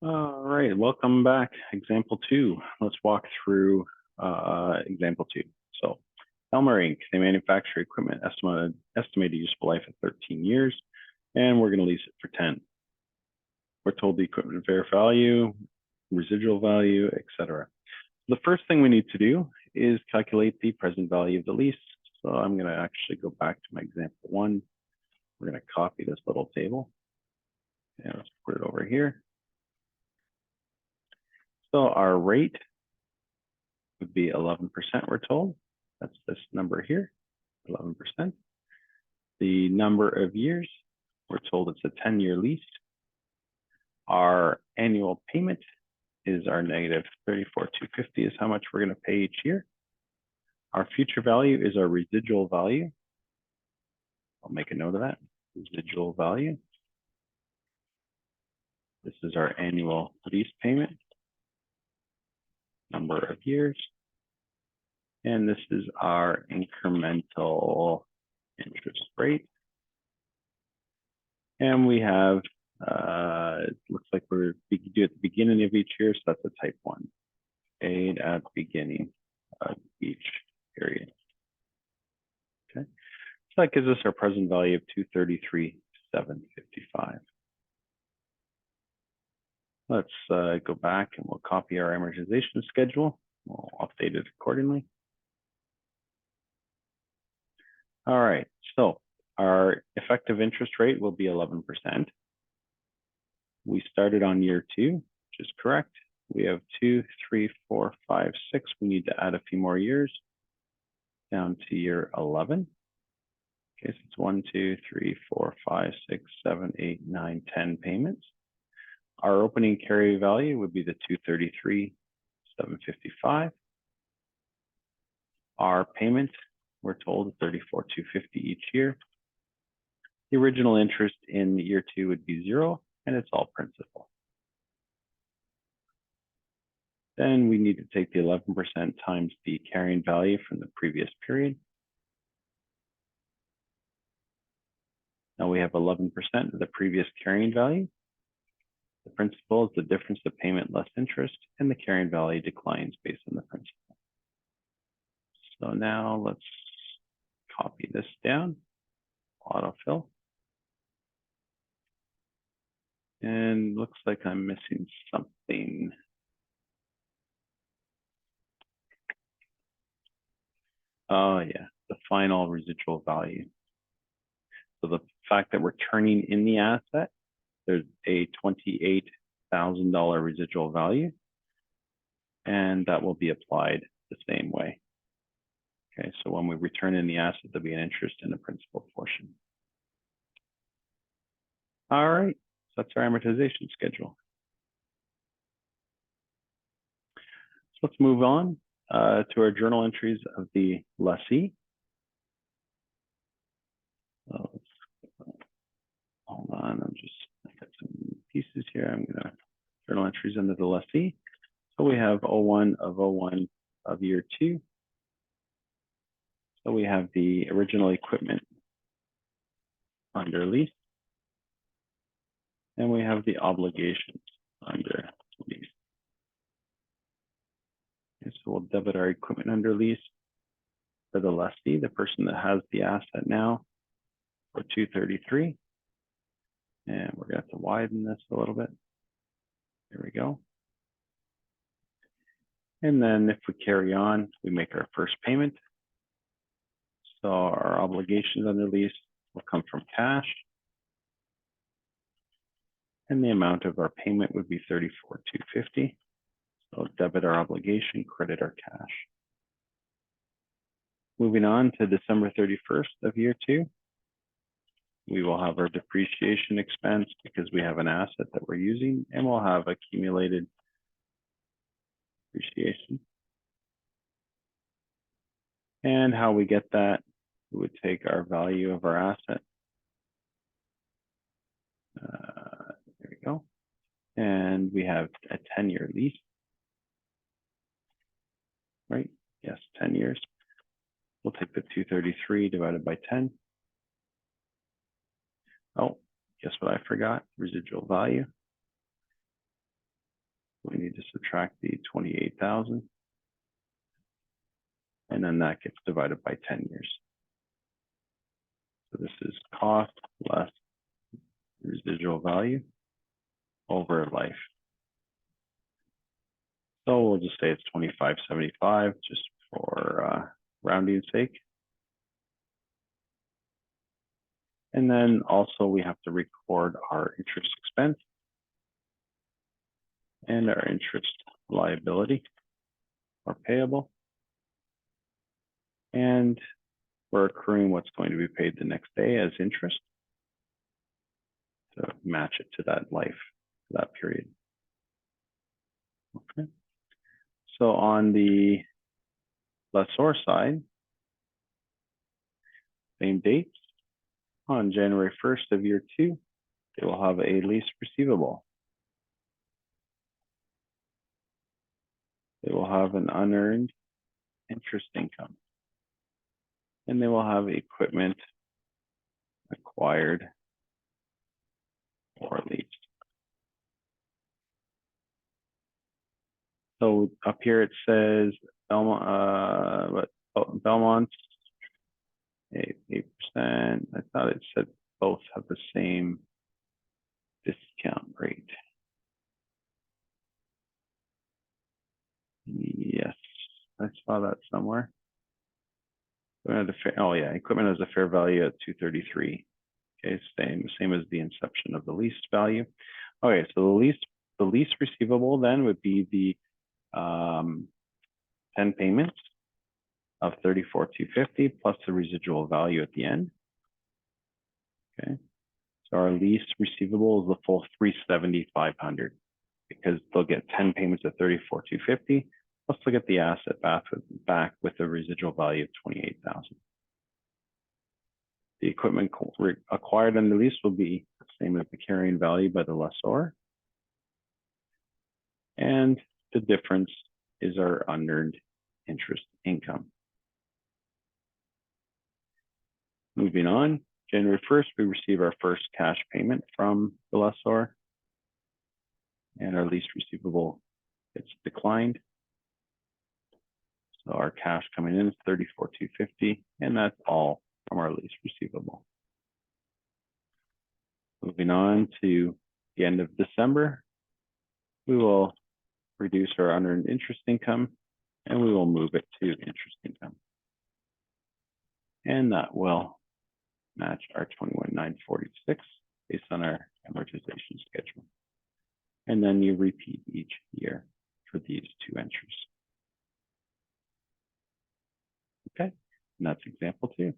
All right, welcome back. Example 2. Let's walk through example 2. So, Elmer Inc., they manufacture equipment estimated useful life of 13 years, and we're going to lease it for 10. We're told the equipment fair value, residual value, etc. The first thing we need to do is calculate the present value of the lease. So I'm going to actually go back to my example 1. We're going to copy this little table, and let's put it over here. So our rate would be 11%, we're told. That's this number here, 11%. The number of years, we're told it's a 10-year lease. Our annual payment is our negative $34,250 is how much we're going to pay each year. Our future value is our residual value. I'll make a note of that, residual value. This is our annual lease payment, number of years. And this is our incremental interest rate. And we have, it looks like we do at the beginning of each year, so that's a type 1. Paid at the beginning of each period. Okay, so that gives us our present value of $233,755. Let's go back and we'll copy our amortization schedule. We'll update it accordingly. All right, so our effective interest rate will be 11%. We started on year 2, which is correct. We have 2, 3, 4, 5, 6. We need to add a few more years down to year 11. Okay, so it's 1, 2, 3, 4, 5, 6, 7, 8, 9, 10 payments. Our opening carry value would be the $233,755. Our payment, we're told, $34,250 each year. The original interest in year 2 would be 0, and it's all principal. Then we need to take the 11% times the carrying value from the previous period. Now we have 11% of the previous carrying value. The principal is the difference of payment less interest, and the carrying value declines based on the principal. So now let's copy this down, autofill. And looks like I'm missing something. Oh yeah, the final residual value. So the fact that we're turning in the asset, there's a $28,000 residual value, and that will be applied the same way. Okay, so when we return in the asset, there'll be an interest in the principal portion. All right, so that's our amortization schedule. So let's move on to our journal entries of the lessee. Hold on, I got some pieces here. I'm gonna journal entries under the lessee. So we have 01 of 01 of year 2. So we have the original equipment under lease. And we have the obligations under lease. Okay, so we'll debit our equipment under lease for the lessee, the person that has the asset now, for $233. And we're gonna have to widen this a little bit. There we go. And then if we carry on, we make our first payment. So our obligations under lease will come from cash. And the amount of our payment would be $34,250. So debit our obligation, credit our cash. Moving on to December 31st of year 2. We will have our depreciation expense because we have an asset that we're using, and we'll have accumulated depreciation. And how we get that, we would take our value of our asset. There we go. And we have a 10-year lease. Right? Yes, 10 years. We'll take the 233 divided by 10. Oh, guess what I forgot? Residual value. So we need to subtract the 28,000. And then that gets divided by 10 years. So this is cost less residual value over life. So we'll just say it's 2575 just for rounding sake. And then also we have to record our interest expense and our interest liability or payable. And we're accruing what's going to be paid the next day as interest to match it to that life, that period. Okay. So on the lessor side, same dates. On January 1st of year 2, they will have a lease receivable. They will have an unearned interest income. And they will have equipment acquired or leased. So up here it says Belmont's 8%. I thought it said both have the same discount rate. Yes, I saw that somewhere. Oh yeah, equipment has a fair value at 233. Okay, same as the inception of the lease value. Okay, so the lease receivable then would be the 10 payments of 34,250 plus the residual value at the end. Okay, so our lease receivable is the full 370,500 because they'll get 10 payments of 34,250 plus they'll get the asset back with the residual value of 28,000. The equipment acquired under lease will be the same as the carrying value by the lessor. And the difference is our unearned interest income. Moving on, January 1st, we receive our first cash payment from the lessor. And our lease receivable gets declined. So our cash coming in is 34,250, and that's all from our lease receivable. Moving on to the end of December, we will reduce our unearned interest income and we will move it to interest income. And that will match our 21,946 based on our amortization schedule. And then you repeat each year for these two entries. Okay, and that's example 2.